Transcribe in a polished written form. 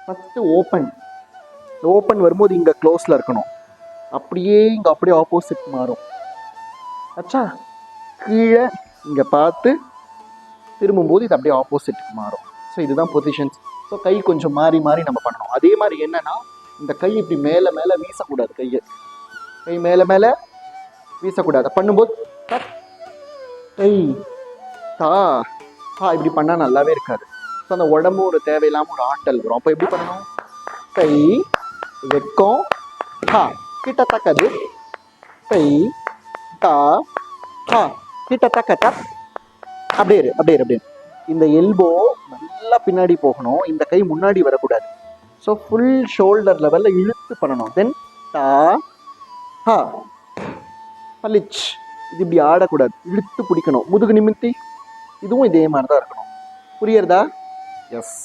First open. இந்த open வரும்போது இங்கே க்ளோஸில் இருக்கணும். அப்படியே இங்கே அப்படியே ஆப்போசிட் மாறும். ஆச்சா, கீழே இங்கே பார்த்து திரும்பும்போது இது அப்படியே ஆப்போசிட்டுக்கு மாறும். ஸோ இதுதான் பொசிஷன்ஸ். ஸோ கை கொஞ்சம் மாறி மாறி நம்ம பண்ணணும். அதே மாதிரி என்னென்னா, இந்த கை இப்படி மேலே மேலே வீசக்கூடாது. கை மேலே மேலே வீசக்கூடாது. பண்ணும்போது கை தா இப்படி பண்ணால் நல்லாவே இருக்காது. ஸோ அந்த உடம்பு ஒரு தேவையில்லாமல் ஒரு ஆட்டல் வரும். அப்போ எப்படி பண்ணணும்? கை வெக்கம் கிட்ட தக்கது, கை தா கிட்ட தக்க அப்படியே இந்த எல்போ நல்லா பின்னாடி போகணும். இந்த கை முன்னாடி வரக்கூடாது. ஸோ ஃபுல் ஷோல்டர் லெவலில் இழுத்து பண்ணணும். தென் தா பளிச். இது இப்படி ஆடக்கூடாது, இழுத்து பிடிக்கணும். முதுகு நிமித்தி இதுவும் இதே மாதிரி தான் இருக்கணும். புரியுறதா? எஸ்.